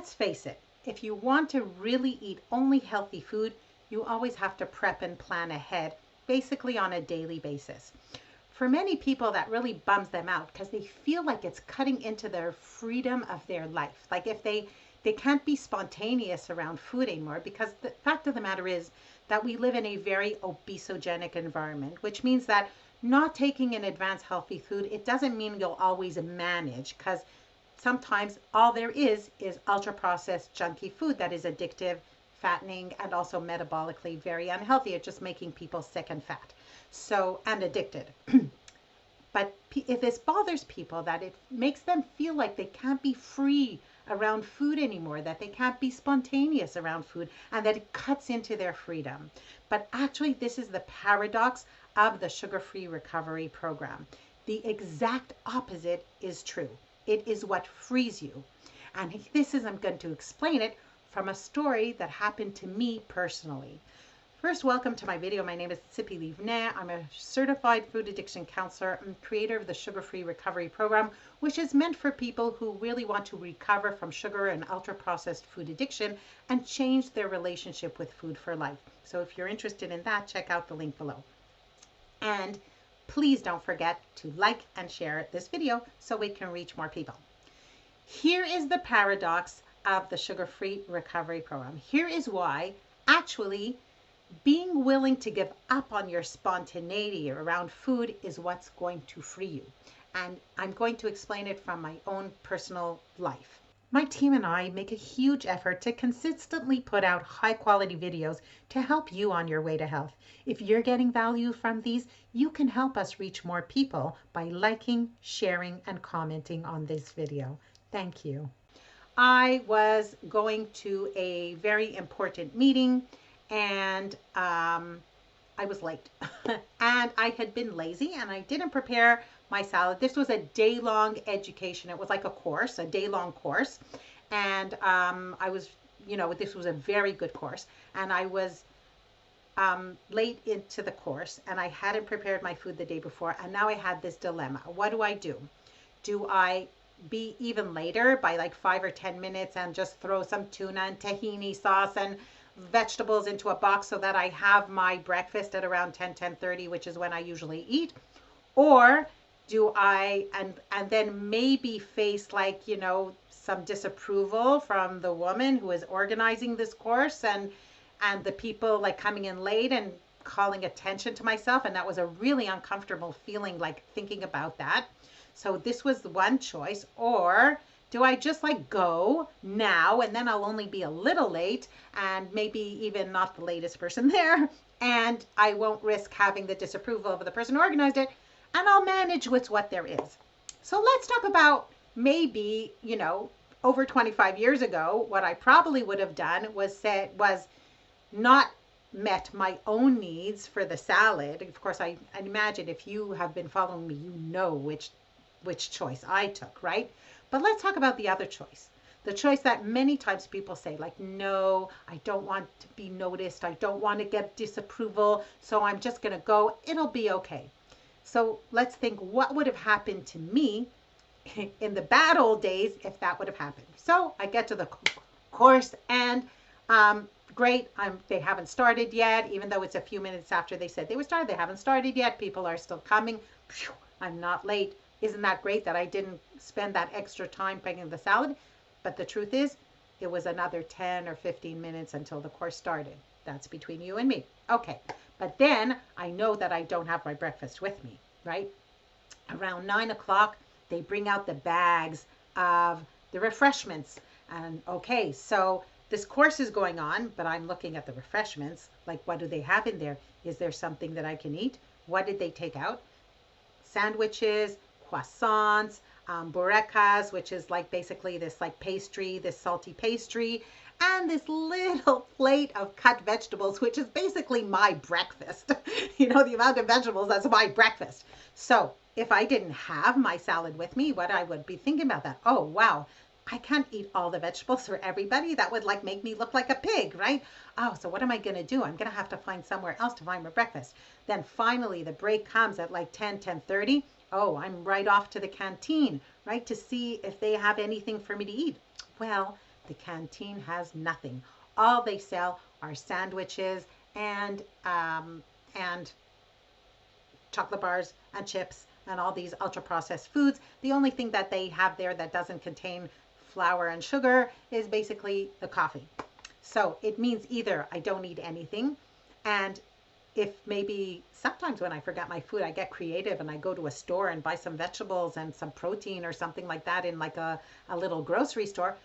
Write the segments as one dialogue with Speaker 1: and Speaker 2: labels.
Speaker 1: let's face it, if you want to really eat only healthy food, you always have to prep and plan ahead, basically on a daily basis. For many people, that really bums them out because they feel like it's cutting into their freedom of their life. Like if they can't be spontaneous around food anymore, because the fact of the matter is that we live in a very obesogenic environment, which means that not taking in advance healthy food, it doesn't mean you'll always manage, because sometimes all there is ultra processed junky food that is addictive, fattening, and also metabolically very unhealthy. It's just making people sick and fat, so, and addicted. But if this bothers people, that it makes them feel like they can't be free around food anymore, that they can't be spontaneous around food, and that it cuts into their freedom. But actually, this is the paradox of the sugar-free recovery program. The exact opposite is true. It is what frees you. And I'm going to explain it from a story that happened to me personally. First, welcome to my video. My name is Sippy Livnet. I'm a certified food addiction counselor and creator of the Sugar-Free Recovery Program, which is meant for people who really want to recover from sugar and ultra-processed food addiction and change their relationship with food for life. So if you're interested in that, check out the link below. And please don't forget to like and share this video so we can reach more people. Here is the paradox of the Sugar-Free Recovery Program. Here is why, actually, being willing to give up on your spontaneity around food is what's going to free you. And I'm going to explain it from my own personal life. My team and I make a huge effort to consistently put out high quality videos to help you on your way to health. If you're getting value from these, you can help us reach more people by liking, sharing, and commenting on this video. Thank you. I was going to a very important meeting, and I was late and I had been lazy and I didn't prepare my salad. This was a day-long education. It was like a course, a day-long course. And I was, this was a very good course. And I was late into the course and I hadn't prepared my food the day before. And now I had this dilemma. What do I do? Do I be even later by like 5 or 10 minutes and just throw some tuna and tahini sauce and vegetables into a box so that I have my breakfast at around 10:30, which is when I usually eat? Or do I and then maybe face like, some disapproval from the woman who is organizing this course and the people like coming in late and calling attention to myself, and that was a really uncomfortable feeling, like thinking about that. So this was the one choice. Or do I just like go now and then I'll only be a little late and maybe even not the latest person there, and I won't risk having the disapproval of the person who organized it, and I'll manage with what there is. So let's talk about maybe, over 25 years ago, what I probably would have done was not met my own needs for the salad. Of course, I imagine if you have been following me, you know which choice I took, right? But let's talk about the other choice. The choice that many times people say, like, no, I don't want to be noticed. I don't want to get disapproval. So I'm just going to go. It'll be okay. So let's think what would have happened to me in the bad old days if that would have happened. So I get to the course and great. They haven't started yet, even though it's a few minutes after they said they would start. They haven't started yet. People are still coming. I'm not late. Isn't that great that I didn't spend that extra time picking the salad? But the truth is, it was another 10 or 15 minutes until the course started. That's between you and me. Okay. But then I know that I don't have my breakfast with me, right? Around 9 o'clock, they bring out the bags of the refreshments. And okay, so this course is going on, but I'm looking at the refreshments. Like, what do they have in there? Is there something that I can eat? What did they take out? Sandwiches, croissants, burekas, which is like basically this like pastry, this salty pastry, and this little plate of cut vegetables, which is basically my breakfast. The amount of vegetables, that's my breakfast. So if I didn't have my salad with me, what I would be thinking about that, oh, wow, I can't eat all the vegetables for everybody. That would like make me look like a pig, right? Oh, so what am I going to do? I'm going to have to find somewhere else to find my breakfast. Then finally the break comes at like 10:30. Oh, I'm right off to the canteen, right, to see if they have anything for me to eat. Well, The canteen has nothing. All they sell are sandwiches and chocolate bars and chips and all these ultra processed foods. The only thing that they have there that doesn't contain flour and sugar is basically the coffee. So it means either I don't eat anything, and if maybe sometimes when I forget my food, I get creative and I go to a store and buy some vegetables and some protein or something like that in like a little grocery store.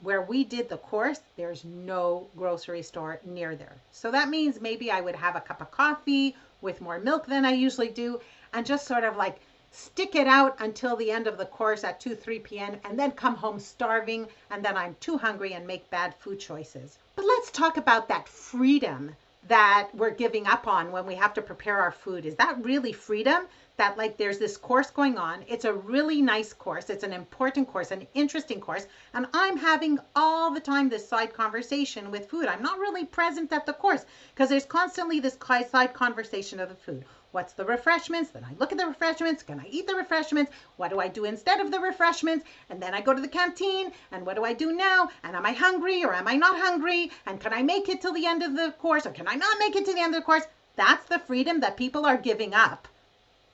Speaker 1: Where we did the course, there's no grocery store near there. So that means maybe I would have a cup of coffee with more milk than I usually do and just sort of like stick it out until the end of the course at 2, 3 p.m. and then come home starving, and then I'm too hungry and make bad food choices. But let's talk about that freedom that we're giving up on when we have to prepare our food. Is that really freedom? That like there's this course going on. It's a really nice course. It's an important course, an interesting course. And I'm having all the time this side conversation with food. I'm not really present at the course because there's constantly this side conversation of the food. What's the refreshments? Then I look at the refreshments. Can I eat the refreshments? What do I do instead of the refreshments? And then I go to the canteen. And what do I do now? And am I hungry or am I not hungry? And can I make it till the end of the course or can I not make it to the end of the course? That's the freedom that people are giving up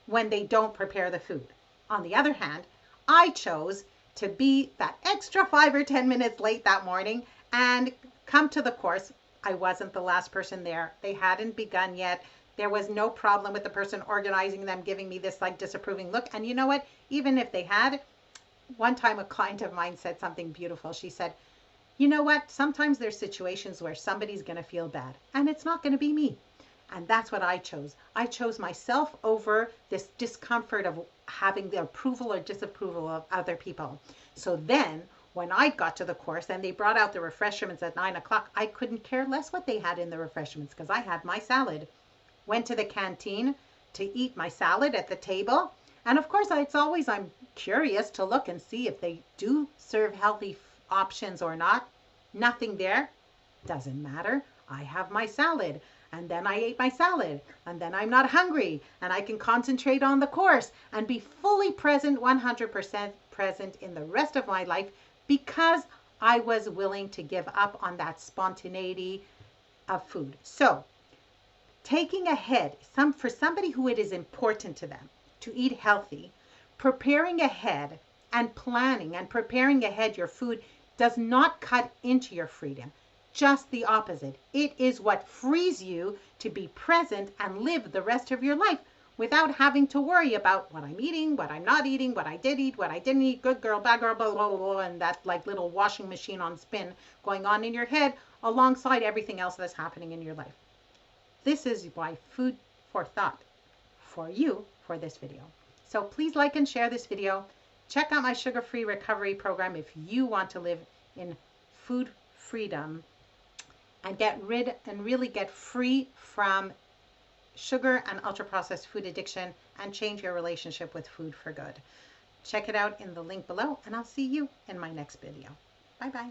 Speaker 1: when they don't prepare the food. On the other hand, I chose to be that extra 5 or 10 minutes late that morning and come to the course. I wasn't the last person there. They hadn't begun yet. There was no problem with the person organizing them giving me this like disapproving look. And you know what? Even if they had, one time a client of mine said something beautiful. She said, you know what? Sometimes there's situations where somebody's going to feel bad and it's not going to be me. And that's what I chose. I chose myself over this discomfort of having the approval or disapproval of other people. So then when I got to the course and they brought out the refreshments at 9 o'clock, I couldn't care less what they had in the refreshments because I had my salad. Went to the canteen to eat my salad at the table. And of course, I'm curious to look and see if they do serve healthy options or not. Nothing there. Doesn't matter. I have my salad. And then I ate my salad, and then I'm not hungry, and I can concentrate on the course and be fully present, 100% present in the rest of my life because I was willing to give up on that spontaneity of food. So taking ahead, for somebody who it is important to them to eat healthy, preparing ahead and planning and preparing ahead your food does not cut into your freedom. Just the opposite. It is what frees you to be present and live the rest of your life without having to worry about what I'm eating, what I'm not eating, what I did eat, what I didn't eat, good girl, bad girl, blah, blah, blah, blah, and that like little washing machine on spin going on in your head alongside everything else that's happening in your life. This is why food for thought for you for this video. So please like and share this video. Check out my sugar-free recovery program if you want to live in food freedom and really get free from sugar and ultra-processed food addiction and change your relationship with food for good. Check it out in the link below, and I'll see you in my next video. Bye-bye.